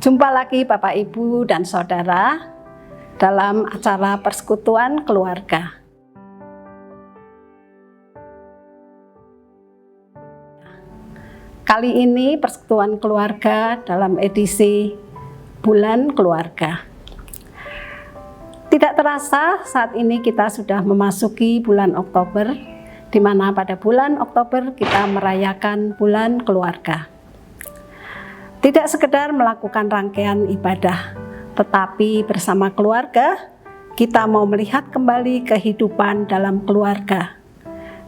Jumpa lagi Bapak, Ibu, dan Saudara dalam acara Persekutuan Keluarga. Kali ini Persekutuan Keluarga dalam edisi Bulan Keluarga. Tidak terasa saat ini kita sudah memasuki bulan Oktober, di mana pada bulan Oktober kita merayakan Bulan Keluarga. Tidak sekedar melakukan rangkaian ibadah, tetapi bersama keluarga kita mau melihat kembali kehidupan dalam keluarga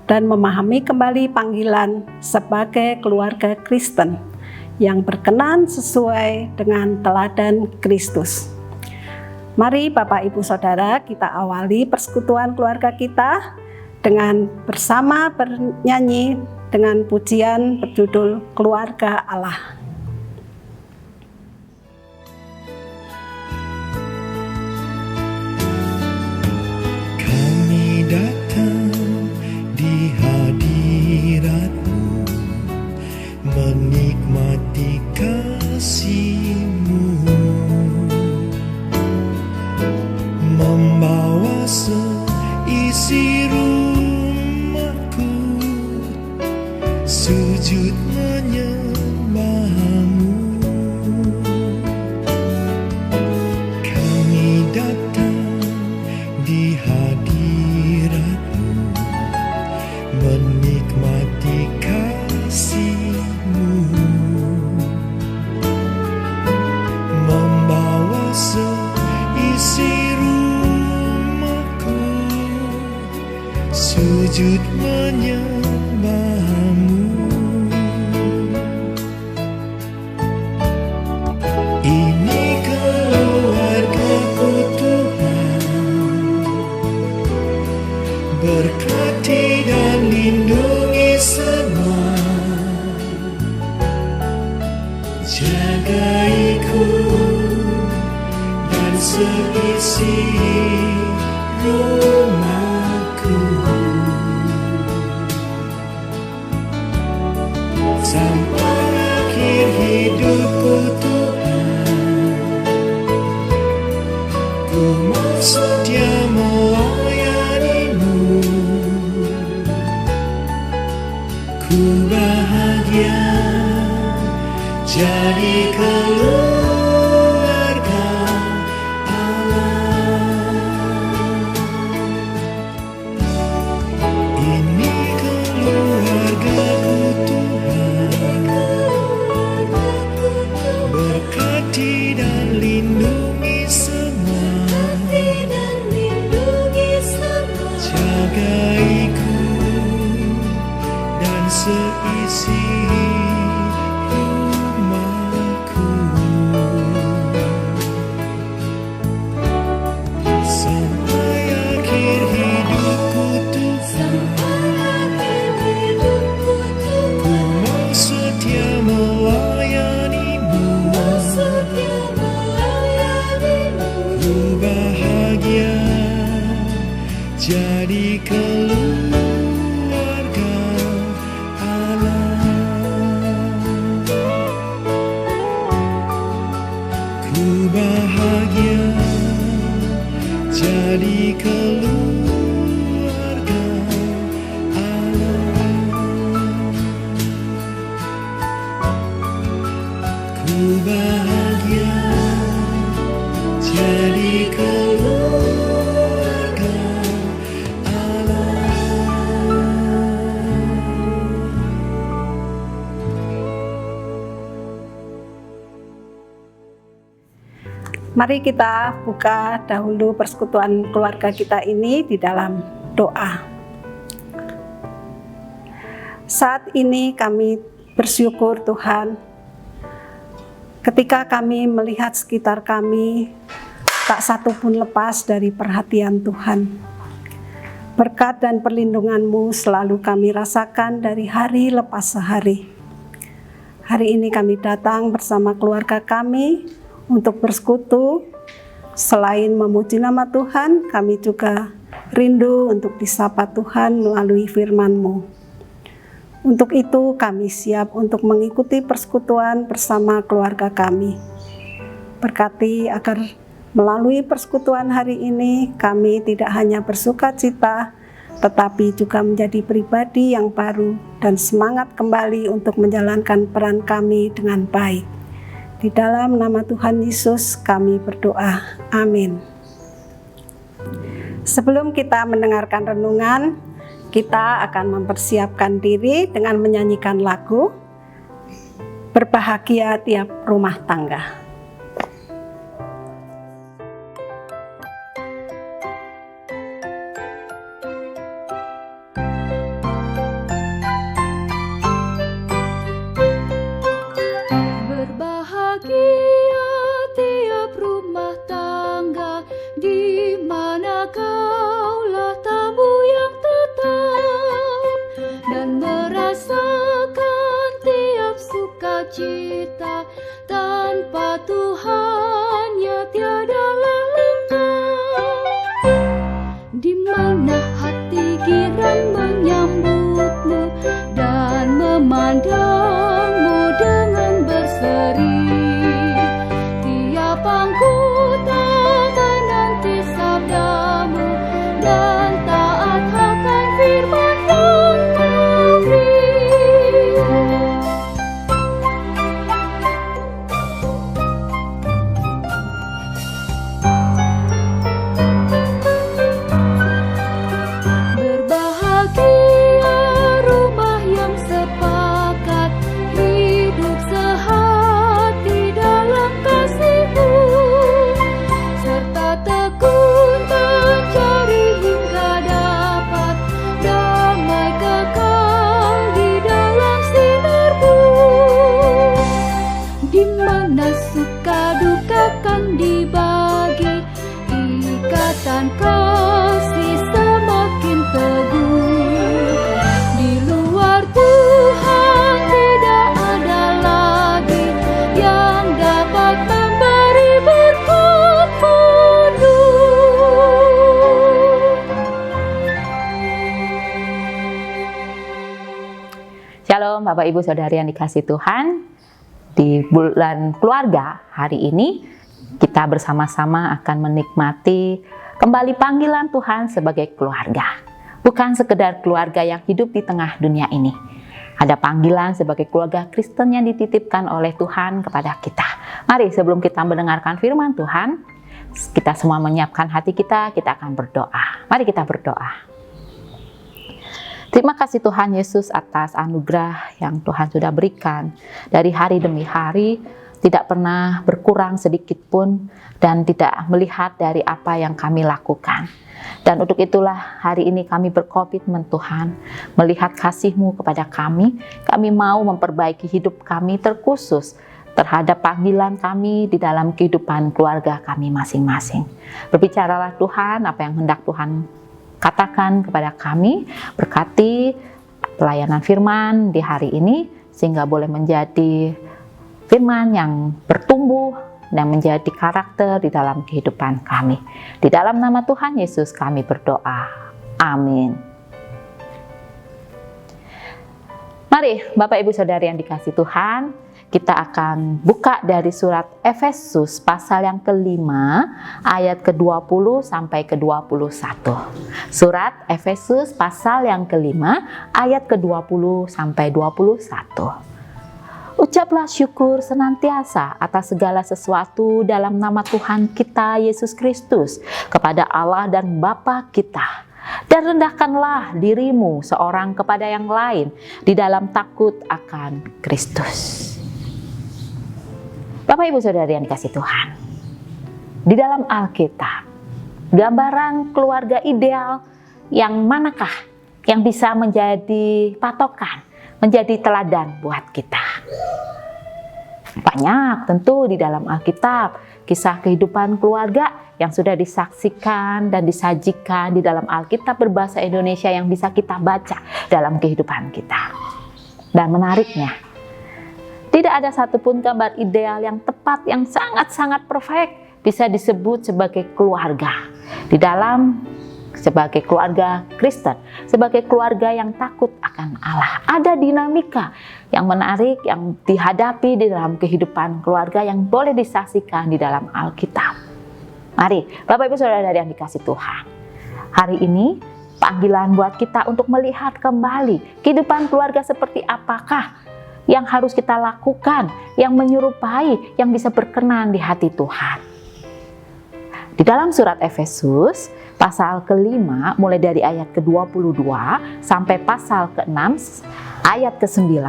dan memahami kembali panggilan sebagai keluarga Kristen yang berkenan sesuai dengan teladan Kristus. Mari Bapak, Ibu, Saudara, kita awali persekutuan keluarga kita dengan bersama bernyanyi dengan pujian berjudul Keluarga Allah. Datang di hadirat-Mu, menikmati kasih-Mu, membawa seisi rumahku, sujud menyembah-Mu. Kami datang di hadirat-Mu, menikmati kasih-Mu, membawa seisi rumahku, sujud menyembah-Mu. Ini keluarga-Ku Tuhan, berkati dan lindungi semua, jagaiku dan seisi rumahku, sampai akhir hidupku Tuhan. Ku mau setia melayani-Mu, ku bahagia jadi keluarga Allah. Ini keluarga-Ku Tuhan, berkati dan lindungi semua, jagaiku dan seisi rumahku, sampai akhir hidupku Tuhan. Ku mau setia melayani-Mu, ku bahagia jadi keluarga Allah. Ku bahagia jadi keluarga Allah. Ku bahagia jadi keluarga Allah. Mari kita buka dahulu persekutuan keluarga kita ini di dalam doa. Saat ini kami bersyukur Tuhan, ketika kami melihat sekitar kami, tak satu pun lepas dari perhatian Tuhan. Berkat dan perlindungan-Mu selalu kami rasakan dari hari lepas sehari. Hari ini kami datang bersama keluarga kami untuk bersekutu. Selain memuji nama Tuhan, kami juga rindu untuk disapa Tuhan melalui firman-Mu. Untuk itu kami siap untuk mengikuti persekutuan bersama keluarga kami. Berkati agar melalui persekutuan hari ini kami tidak hanya bersuka cita, tetapi juga menjadi pribadi yang baru dan semangat kembali untuk menjalankan peran kami dengan baik. Di dalam nama Tuhan Yesus kami berdoa. Amin. Sebelum kita mendengarkan renungan, kita akan mempersiapkan diri dengan menyanyikan lagu Berbahagia Tiap Rumah Tangga. Berbahagia tiap rumah tangga di mana kaulah tamu yang tetap dan merasakan tiap sukacita tanpa Tuhannya tiadalah lengkap. Di mana hati girang menyambutmu dan memandangmu dengan berseri, tiap anggota menanti sabdamu dan taat akan firman yang kau beri. Berbahagia rumah yang sepakat, hidup sehati dalam kasih-Mu, serta tekun mencari hingga dapat damai kekal di dalam sinar-Mu. Di mana suka duka kan dibagi, ikatan kasih semakin teguh. Di luar Tuhan tidak ada lagi yang dapat memberi berkat penuh. Shalom Bapak Ibu Saudari yang dikasihi Tuhan. Di bulan keluarga hari ini kita bersama-sama akan menikmati kembali panggilan Tuhan sebagai keluarga. Bukan sekedar keluarga yang hidup di tengah dunia ini. Ada panggilan sebagai keluarga Kristen yang dititipkan oleh Tuhan kepada kita. Mari sebelum kita mendengarkan firman Tuhan, kita semua menyiapkan hati kita akan berdoa. Mari kita berdoa. Terima kasih Tuhan Yesus atas anugerah yang Tuhan sudah berikan. Dari hari demi hari, tidak pernah berkurang sedikit pun, dan tidak melihat dari apa yang kami lakukan. Dan untuk itulah hari ini kami berkomitmen Tuhan, melihat kasih-Mu kepada kami mau memperbaiki hidup kami terkhusus terhadap panggilan kami di dalam kehidupan keluarga kami masing-masing. Berbicaralah Tuhan apa yang hendak Tuhan katakan kepada kami, berkati pelayanan firman di hari ini, sehingga boleh menjadi firman yang bertumbuh dan menjadi karakter di dalam kehidupan kami. Di dalam nama Tuhan Yesus kami berdoa. Amin. Mari Bapak Ibu Saudari yang dikasihi Tuhan, kita akan buka dari surat Efesus pasal yang kelima ayat ke-20 sampai ke-21. Surat Efesus pasal yang kelima ayat ke-20 sampai 21. Ucaplah syukur senantiasa atas segala sesuatu dalam nama Tuhan kita Yesus Kristus kepada Allah dan Bapa kita. Dan rendahkanlah dirimu seorang kepada yang lain di dalam takut akan Kristus. Bapak Ibu Saudari yang dikasihi Tuhan, di dalam Alkitab, gambaran keluarga ideal yang manakah yang bisa menjadi patokan, menjadi teladan buat kita? Banyak tentu di dalam Alkitab, kisah kehidupan keluarga yang sudah disaksikan dan disajikan di dalam Alkitab berbahasa Indonesia yang bisa kita baca dalam kehidupan kita. Dan menariknya, tidak ada satupun gambar ideal yang tepat, yang sangat-sangat perfect bisa disebut sebagai keluarga. Di dalam sebagai keluarga Kristen, sebagai keluarga yang takut akan Allah. Ada dinamika yang menarik yang dihadapi di dalam kehidupan keluarga yang boleh disaksikan di dalam Alkitab. Mari, Bapak Ibu Saudara yang dikasih Tuhan, hari ini panggilan buat kita untuk melihat kembali kehidupan keluarga seperti apakah yang harus kita lakukan, yang menyerupai, yang bisa berkenan di hati Tuhan. Di dalam surat Efesus, pasal ke-5, mulai dari ayat ke-22 sampai pasal ke-6, ayat ke-9,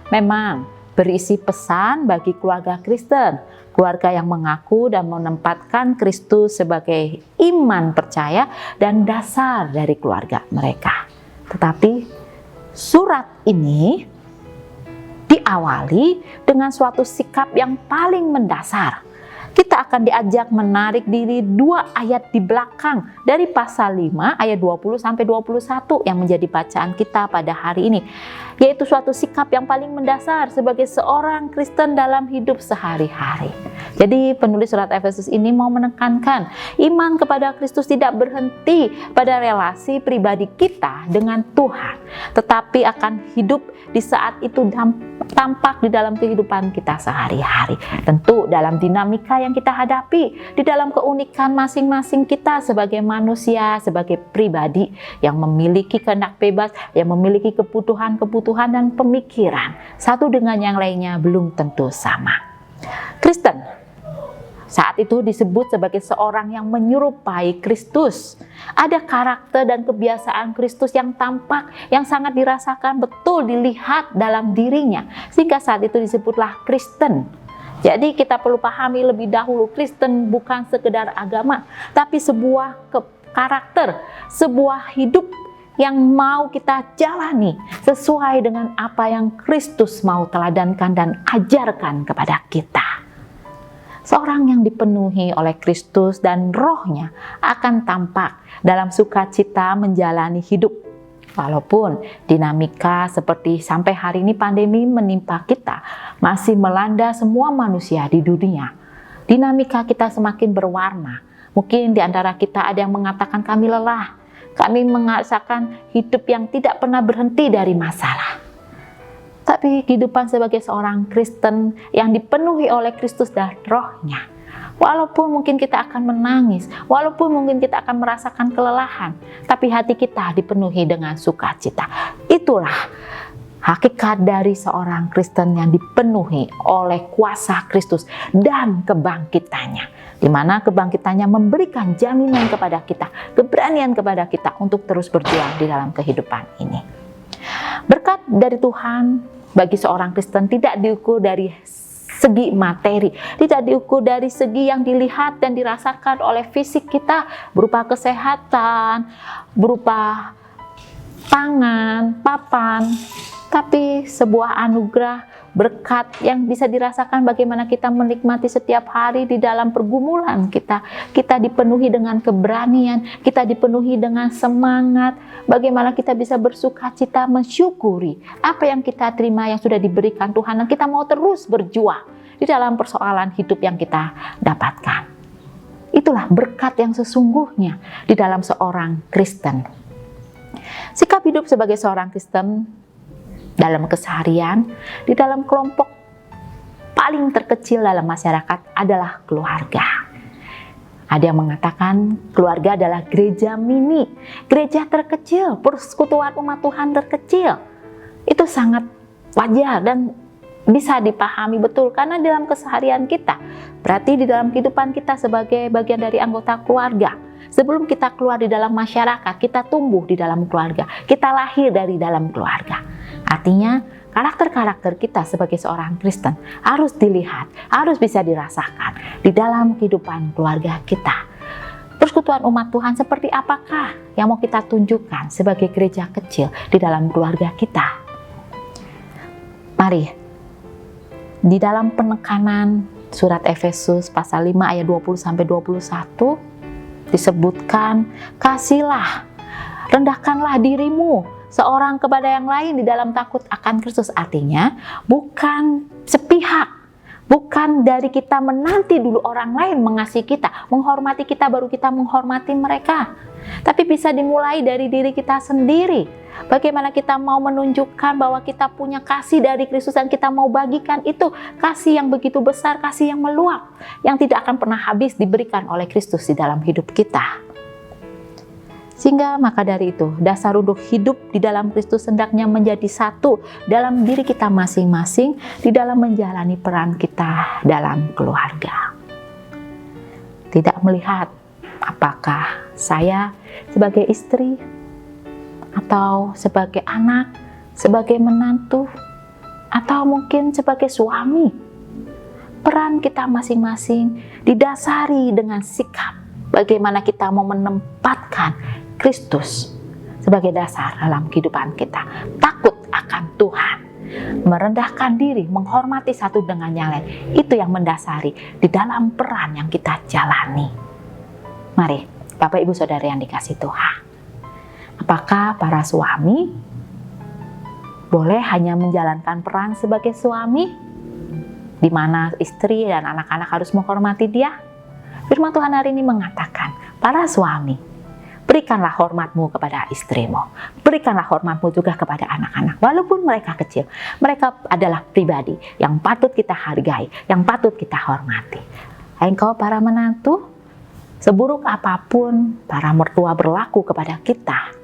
memang berisi pesan bagi keluarga Kristen, keluarga yang mengaku dan menempatkan Kristus sebagai iman percaya dan dasar dari keluarga mereka. Tetapi surat ini diawali dengan suatu sikap yang paling mendasar. Kita akan diajak menarik diri 2 ayat di belakang dari pasal 5 ayat 20 sampai 21 yang menjadi bacaan kita pada hari ini, yaitu suatu sikap yang paling mendasar sebagai seorang Kristen dalam hidup sehari-hari. Jadi penulis surat Efesus ini mau menekankan iman kepada Kristus tidak berhenti pada relasi pribadi kita dengan Tuhan, tetapi akan hidup di saat itu tampak di dalam kehidupan kita sehari-hari. Tentu dalam dinamika yang kita hadapi, di dalam keunikan masing-masing kita sebagai manusia, sebagai pribadi yang memiliki kehendak bebas, yang memiliki kebutuhan-kebutuhan dan pemikiran satu dengan yang lainnya belum tentu sama. Kristen saat itu disebut sebagai seorang yang menyerupai Kristus. Ada karakter dan kebiasaan Kristus yang tampak, yang sangat dirasakan betul dilihat dalam dirinya. Sehingga saat itu disebutlah Kristen. Jadi kita perlu pahami lebih dahulu, Kristen bukan sekedar agama, tapi sebuah karakter, sebuah hidup yang mau kita jalani sesuai dengan apa yang Kristus mau teladankan dan ajarkan kepada kita. Seorang yang dipenuhi oleh Kristus dan Roh-Nya akan tampak dalam sukacita menjalani hidup. Walaupun dinamika seperti sampai hari ini pandemi menimpa kita, masih melanda semua manusia di dunia. Dinamika kita semakin berwarna. Mungkin di antara kita ada yang mengatakan kami lelah. Kami merasakan hidup yang tidak pernah berhenti dari masalah. Tapi kehidupan sebagai seorang Kristen yang dipenuhi oleh Kristus dan Roh-Nya, walaupun mungkin kita akan menangis, walaupun mungkin kita akan merasakan kelelahan, tapi hati kita dipenuhi dengan sukacita. Itulah hakikat dari seorang Kristen yang dipenuhi oleh kuasa Kristus dan kebangkitannya, di mana kebangkitannya memberikan jaminan kepada kita, keberanian kepada kita untuk terus berjuang di dalam kehidupan ini. Berkat dari Tuhan bagi seorang Kristen tidak diukur dari segi materi, tidak diukur dari segi yang dilihat dan dirasakan oleh fisik kita berupa kesehatan, berupa pangan, papan, tapi sebuah anugerah berkat yang bisa dirasakan bagaimana kita menikmati setiap hari di dalam pergumulan kita. Kita dipenuhi dengan keberanian, kita dipenuhi dengan semangat, bagaimana kita bisa bersukacita mensyukuri apa yang kita terima yang sudah diberikan Tuhan, dan kita mau terus berjuang di dalam persoalan hidup yang kita dapatkan. Itulah berkat yang sesungguhnya di dalam seorang Kristen. Sikap hidup sebagai seorang Kristen dalam keseharian, di dalam kelompok paling terkecil dalam masyarakat adalah keluarga. Ada yang mengatakan keluarga adalah gereja mini, gereja terkecil, persekutuan umat Tuhan terkecil. Itu sangat wajar dan bisa dipahami betul karena dalam keseharian kita, berarti di dalam kehidupan kita sebagai bagian dari anggota keluarga. Sebelum kita keluar di dalam masyarakat, kita tumbuh di dalam keluarga, kita lahir dari dalam keluarga. Artinya, karakter-karakter kita sebagai seorang Kristen harus dilihat, harus bisa dirasakan di dalam kehidupan keluarga kita. Persekutuan umat Tuhan seperti apakah yang mau kita tunjukkan sebagai gereja kecil di dalam keluarga kita? Mari, di dalam penekanan surat Efesus pasal 5 ayat 20-21 disebutkan, kasihlah, rendahkanlah dirimu seorang kepada yang lain di dalam takut akan Kristus. Artinya bukan sepihak, Bukan dari kita menanti dulu orang lain mengasihi kita, menghormati kita, baru kita menghormati mereka. Tapi bisa dimulai dari diri kita sendiri. Bagaimana kita mau menunjukkan bahwa kita punya kasih dari Kristus dan kita mau bagikan itu. Kasih yang begitu besar, kasih yang meluap, yang tidak akan pernah habis diberikan oleh Kristus di dalam hidup kita. Sehingga maka dari itu, dasar untuk hidup di dalam Kristus hendaknya menjadi satu dalam diri kita masing-masing, di dalam menjalani peran kita dalam keluarga. Tidak melihat apakah saya sebagai istri, atau sebagai anak, sebagai menantu, atau mungkin sebagai suami. Peran kita masing-masing didasari dengan sikap bagaimana kita mau menempatkan Kristus sebagai dasar dalam kehidupan kita. Takut akan Tuhan, merendahkan diri, menghormati satu dengan yang lain. Itu yang mendasari di dalam peran yang kita jalani. Mari, Bapak Ibu Saudara yang dikasihi Tuhan. Apakah para suami boleh hanya menjalankan peran sebagai suami, di mana istri dan anak-anak harus menghormati dia? Firman Tuhan hari ini mengatakan, para suami, berikanlah hormatmu kepada istrimu. Berikanlah hormatmu juga kepada anak-anak. Walaupun mereka kecil, mereka adalah pribadi yang patut kita hargai, yang patut kita hormati. Engkau para menantu, seburuk apapun para mertua berlaku kepada kita,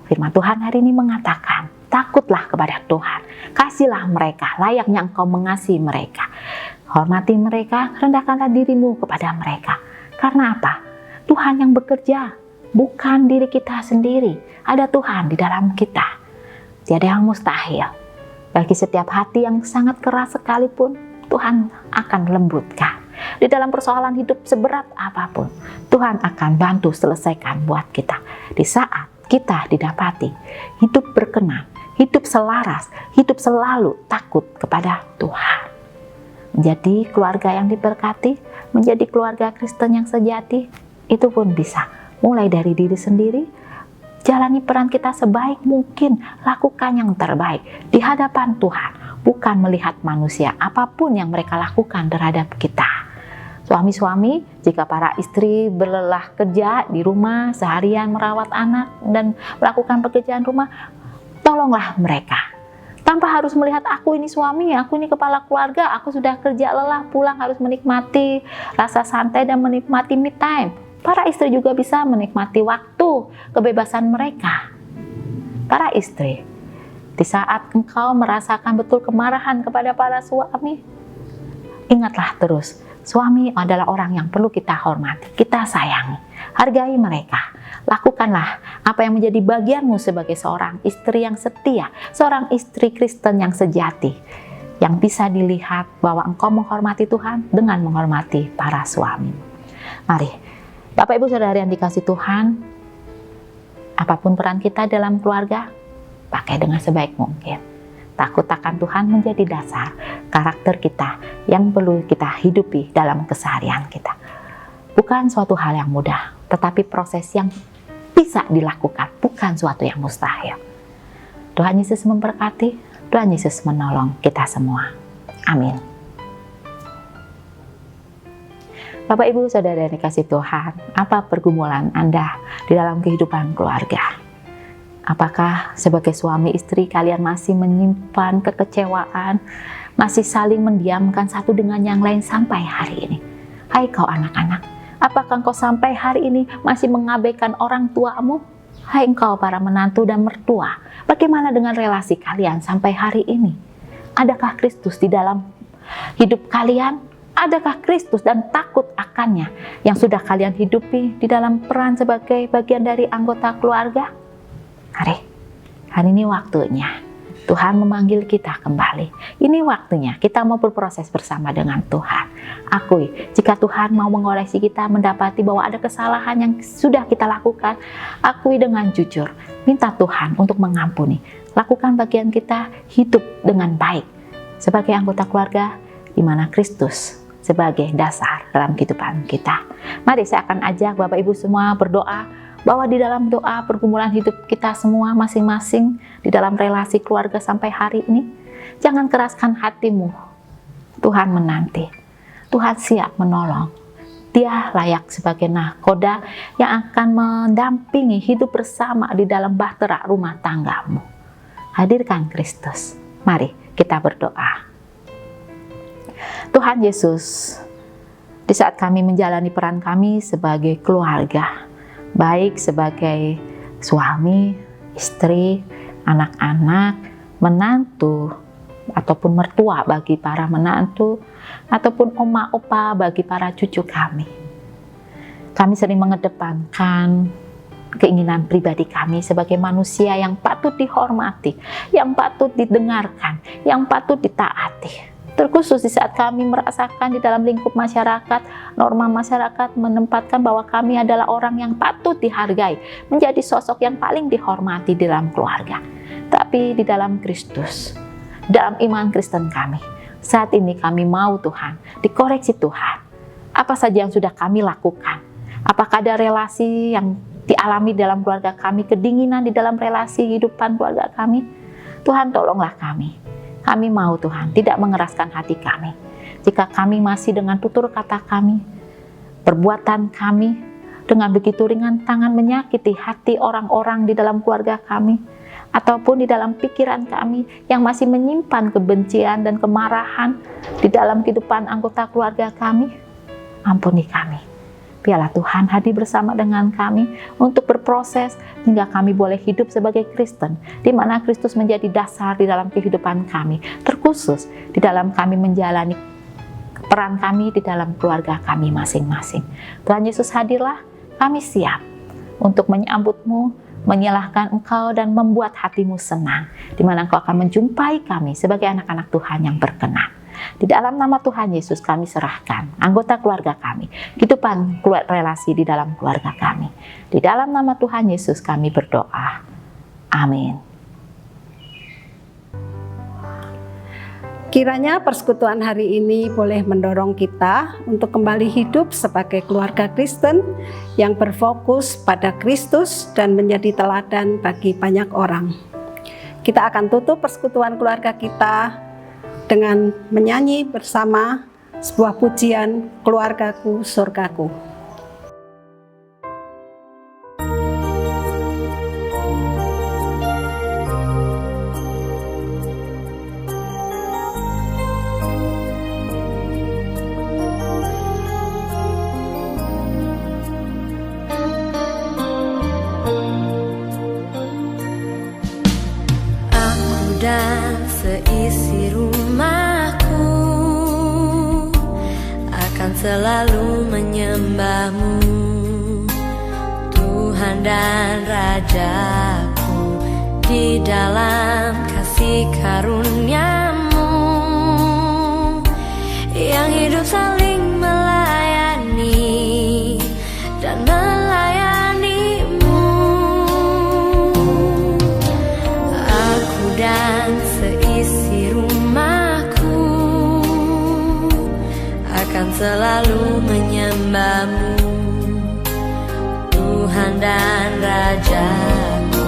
firman Tuhan hari ini mengatakan, takutlah kepada Tuhan. Kasihlah mereka layaknya engkau mengasihi mereka. Hormati mereka, rendahkanlah dirimu kepada mereka. Karena apa? Tuhan yang bekerja, bukan diri kita sendiri. Ada Tuhan di dalam kita. Tiada yang mustahil. Bagi setiap hati yang sangat keras sekalipun, Tuhan akan lembutkan. Di dalam persoalan hidup seberat apapun, Tuhan akan bantu selesaikan buat kita. Di saat kita didapati hidup berkenan, hidup selaras, hidup selalu takut kepada Tuhan. Menjadi keluarga yang diberkati, menjadi keluarga Kristen yang sejati, itu pun bisa mulai dari diri sendiri. Jalani peran kita sebaik mungkin, lakukan yang terbaik di hadapan Tuhan, bukan melihat manusia apapun yang mereka lakukan terhadap kita. Suami-suami, jika para istri berlelah kerja di rumah seharian merawat anak dan melakukan pekerjaan rumah, tolonglah mereka. Tanpa harus melihat aku ini suami, aku ini kepala keluarga, aku sudah kerja lelah, pulang harus menikmati rasa santai dan menikmati me time. Para istri juga bisa menikmati waktu kebebasan mereka. Para istri, di saat engkau merasakan betul kemarahan kepada para suami, ingatlah terus, suami adalah orang yang perlu kita hormati, kita sayangi, hargai mereka. Lakukanlah apa yang menjadi bagianmu sebagai seorang istri yang setia, seorang istri Kristen yang sejati, yang bisa dilihat bahwa engkau menghormati Tuhan dengan menghormati para suami. Mari, Bapak Ibu Saudara yang dikasihi Tuhan, apapun peran kita dalam keluarga, pakai dengan sebaik mungkin. Takut akan Tuhan menjadi dasar karakter kita yang perlu kita hidupi dalam keseharian kita. Bukan suatu hal yang mudah, tetapi proses yang bisa dilakukan, bukan suatu yang mustahil. Tuhan Yesus memberkati, Tuhan Yesus menolong kita semua. Amin. Bapak Ibu Saudara yang dikasihi Tuhan, apa pergumulan Anda di dalam kehidupan keluarga? Apakah sebagai suami istri kalian masih menyimpan kekecewaan, masih saling mendiamkan satu dengan yang lain sampai hari ini? Hai kau anak-anak, apakah engkau sampai hari ini masih mengabaikan orang tuamu? Hai engkau para menantu dan mertua, bagaimana dengan relasi kalian sampai hari ini? Adakah Kristus di dalam hidup kalian? Adakah Kristus dan takut akannya yang sudah kalian hidupi di dalam peran sebagai bagian dari anggota keluarga? Hari ini waktunya Tuhan memanggil kita kembali. Ini waktunya kita mau berproses bersama dengan Tuhan. Akui, jika Tuhan mau mengoreksi kita, mendapati bahwa ada kesalahan yang sudah kita lakukan, akui dengan jujur. Minta Tuhan untuk mengampuni. Lakukan bagian kita, hidup dengan baik sebagai anggota keluarga di mana Kristus sebagai dasar dalam kehidupan kita. Mari saya akan ajak Bapak Ibu semua berdoa, bahwa di dalam doa pergumulan hidup kita semua masing-masing di dalam relasi keluarga sampai hari ini, jangan keraskan hatimu. Tuhan menanti, Tuhan siap menolong. Dia layak sebagai nahkoda yang akan mendampingi hidup bersama di dalam bahtera rumah tanggamu. Hadirkan Kristus. Mari kita berdoa. Tuhan Yesus, di saat kami menjalani peran kami sebagai keluarga, baik sebagai suami, istri, anak-anak, menantu, ataupun mertua bagi para menantu, ataupun oma opa bagi para cucu kami. Kami sering mengedepankan keinginan pribadi kami sebagai manusia yang patut dihormati, yang patut didengarkan, yang patut ditaati. Terkhusus di saat kami merasakan di dalam lingkup masyarakat, norma masyarakat menempatkan bahwa kami adalah orang yang patut dihargai, menjadi sosok yang paling dihormati di dalam keluarga. Tapi di dalam Kristus, dalam iman Kristen kami, saat ini kami mau Tuhan, dikoreksi Tuhan. Apa saja yang sudah kami lakukan? Apakah ada relasi yang dialami dalam keluarga kami, kedinginan di dalam relasi hidupan keluarga kami? Tuhan tolonglah kami. Kami mau Tuhan, tidak mengeraskan hati kami. Jika kami masih dengan tutur kata kami, perbuatan kami, dengan begitu ringan tangan menyakiti hati orang-orang di dalam keluarga kami, ataupun di dalam pikiran kami yang masih menyimpan kebencian dan kemarahan di dalam kehidupan anggota keluarga kami, ampuni kami. Biarlah Tuhan hadir bersama dengan kami untuk berproses hingga kami boleh hidup sebagai Kristen, di mana Kristus menjadi dasar di dalam kehidupan kami, terkhusus di dalam kami menjalani peran kami di dalam keluarga kami masing-masing. Tuhan Yesus hadirlah, kami siap untuk menyambut-Mu, menyalahkan Engkau dan membuat hatimu senang, di mana Engkau akan menjumpai kami sebagai anak-anak Tuhan yang berkenan. Di dalam nama Tuhan Yesus kami serahkan anggota keluarga kami, kehidupan relasi di dalam keluarga kami. Di dalam nama Tuhan Yesus kami berdoa. Amin. Kiranya persekutuan hari ini boleh mendorong kita untuk kembali hidup sebagai keluarga Kristen yang berfokus pada Kristus dan menjadi teladan bagi banyak orang. Kita akan tutup persekutuan keluarga kita dengan menyanyi bersama sebuah pujian Keluargaku Surgaku. Aku dan seisi rumahku akan selalu menyembah-Mu, Tuhan dan Rajaku, di dalam kasih karunia-Mu yang hidup saling melayani dan melayani-Mu. Aku dan seisi rumahku akan selalu menyembah-Mu, Tuhan dan Rajaku,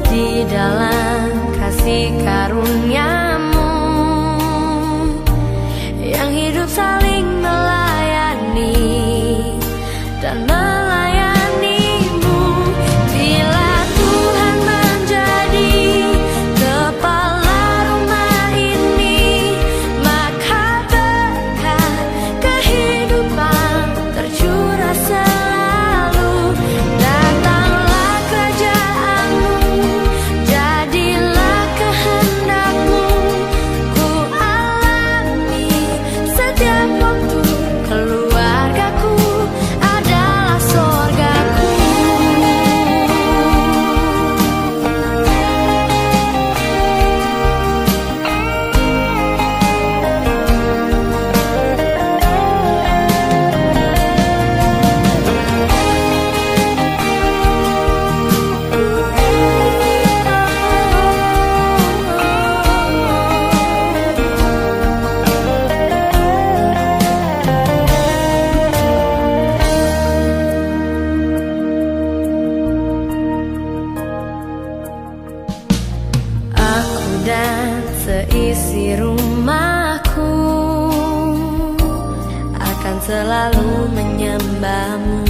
di dalam kasih karunia-Mu yang hidup saling melayani dan melayani-Mu. Bila Tuhan menjadi kepala rumah ini, maka berkat kehidupan tercurah selalu. Datanglah kerajaan-Mu, jadilah kehendak-Mu, ku alami setiap selalu menyembahmu.